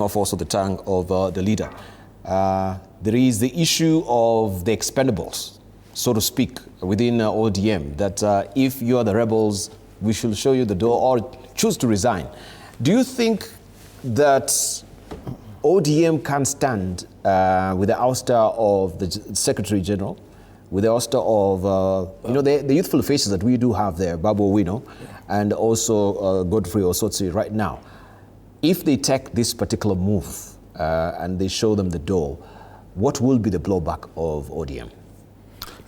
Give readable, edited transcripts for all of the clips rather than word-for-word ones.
off also the tongue of the leader. There is the issue of the expendables, so to speak, within ODM, that if you are the rebels, we should show you the door or choose to resign. Do you think that ODM can stand with the ouster of the Secretary General, with the ouster of, the youthful faces that we do have there, Babu Owino, and also Godfrey Osotsi right now? If they take this particular move and they show them the door, what will be the blowback of ODM?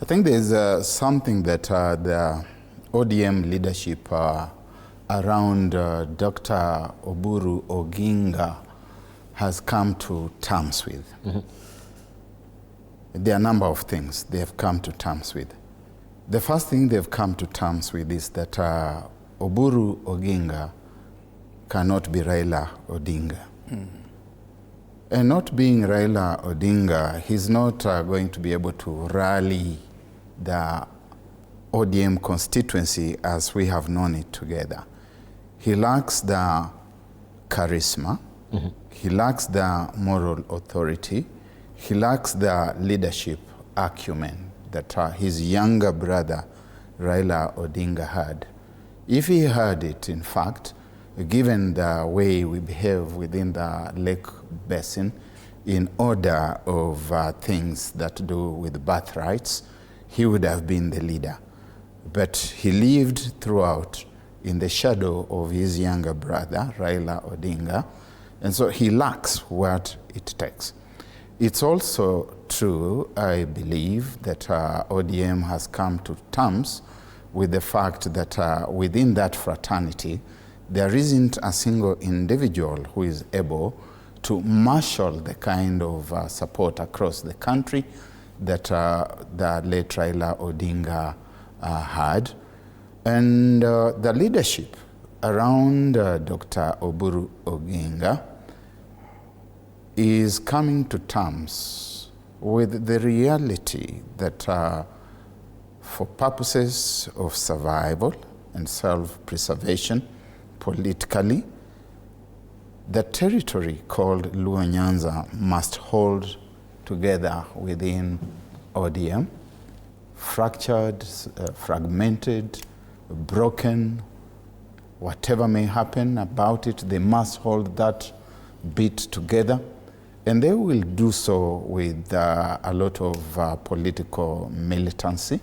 I think there's something that the ODM leadership around Dr. Oburu Odinga has come to terms with. Mm-hmm. There are a number of things they have come to terms with. The first thing they've come to terms with is that Oburu Odinga cannot be Raila Odinga. Mm. And not being Raila Odinga, he's not going to be able to rally the ODM constituency as we have known it together. He lacks the charisma, mm-hmm. He lacks the moral authority, he lacks the leadership acumen that his younger brother Raila Odinga had. If he had it, in fact, given the way we behave within the Lake Basin in order of things that do with birthrights, he would have been the leader. But he lived throughout in the shadow of his younger brother, Raila Odinga, and so he lacks what it takes. It's also true, I believe, that ODM has come to terms with the fact that within that fraternity, there isn't a single individual who is able to marshal the kind of support across the country that the late Raila Odinga had. And the leadership around Dr. Oburu Odinga is coming to terms with the reality that for purposes of survival and self-preservation politically, the territory called Luo Nyanza must hold together within ODM, fractured, fragmented, broken, whatever may happen about it, they must hold that bit together. And they will do so with a lot of political militancy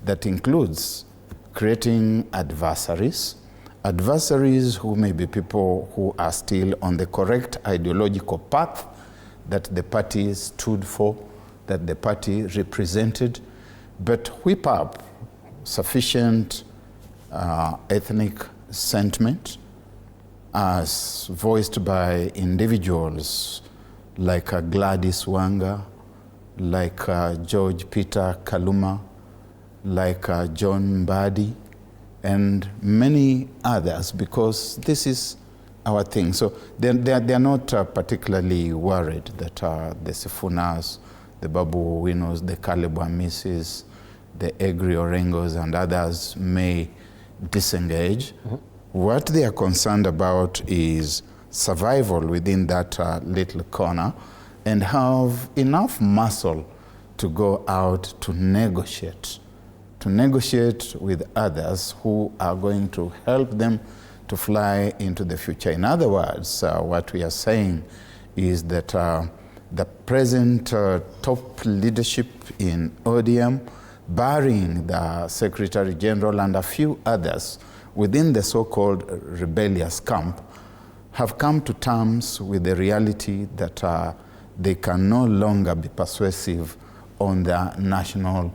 that includes creating adversaries who may be people who are still on the correct ideological path that the party stood for, that the party represented, but whip up sufficient ethnic sentiment as voiced by individuals like Gladys Wanga, like George Peter Kaluma, like John Mbadi, and many others, because this is our thing. So they're not particularly worried that the Sifunas, the Babu Owinos, the Caleb Amisis, the Egri Orengos and others may disengage. Mm-hmm. What they are concerned about is survival within that little corner and have enough muscle to go out to negotiate with others who are going to help them to fly into the future. In other words, what we are saying is that the present top leadership in ODM, barring the Secretary General and a few others within the so-called rebellious camp, have come to terms with the reality that they can no longer be persuasive on the national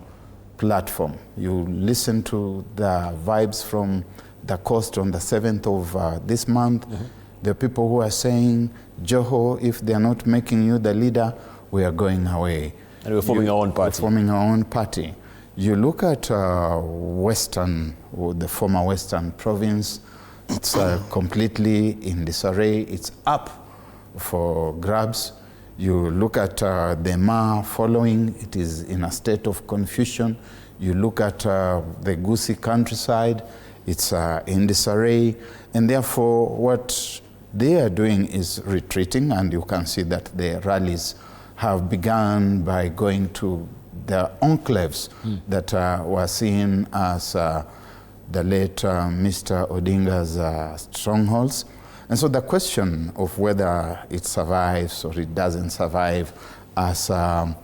platform. You listen to the vibes from the coast on the 7th of this month. Mm-hmm. There are people who are saying, Joho, if they are not making you the leader, we are going away. And we're forming our own party. We're forming our own party. You look at Western, or the former Western province, it's completely in disarray. It's up for grabs. You look at the Ma following, it is in a state of confusion. You look at the Gusii countryside, it's in disarray. And therefore, what they are doing is retreating, and you can see that the rallies have begun by going to their enclaves that were seen as the late Mr. Odinga's strongholds. And so the question of whether it survives or it doesn't survive as a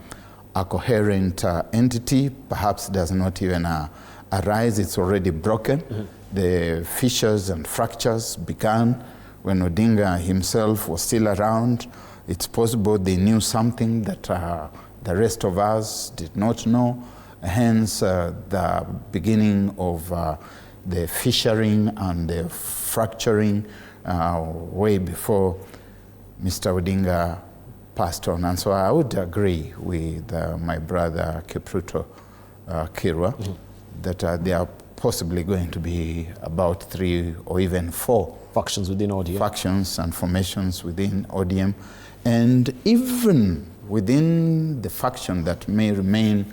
coherent entity perhaps does not even arise. It's already broken. The fissures and fractures began when Odinga himself was still around. It's possible they knew something that the rest of us did not know. Hence, the beginning of the fissuring and the fracturing way before Mr. Odinga passed on. And so I would agree with my brother Kipruto Kirwa that there are possibly going to be about 3 or even 4 factions within ODM. Factions and formations within ODM. And even within the faction that may remain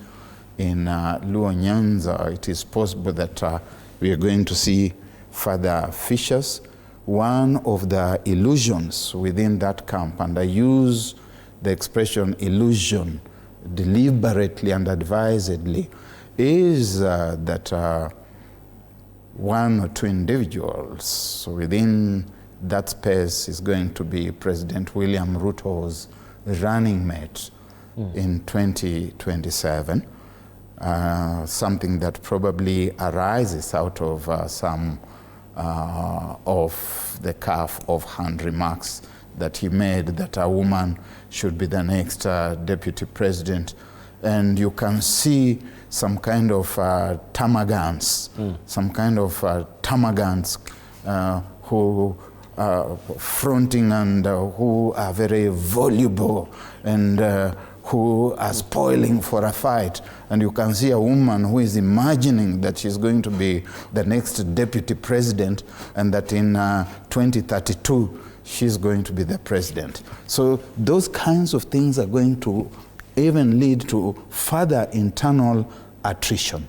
in Luo Nyanza, it is possible that we are going to see further fissures. One of the illusions within that camp, and I use the expression illusion deliberately and advisedly, is that one or two individuals within that space is going to be President William Ruto's running mate in 2027, something that probably arises out of some of the calf of hand remarks that he made that a woman should be the next deputy president. And you can see some kind of termagants, who are fronting and who are very voluble and who are spoiling for a fight. And you can see a woman who is imagining that she's going to be the next deputy president and that in 2032 she's going to be the president. So those kinds of things are going to even lead to further internal attrition.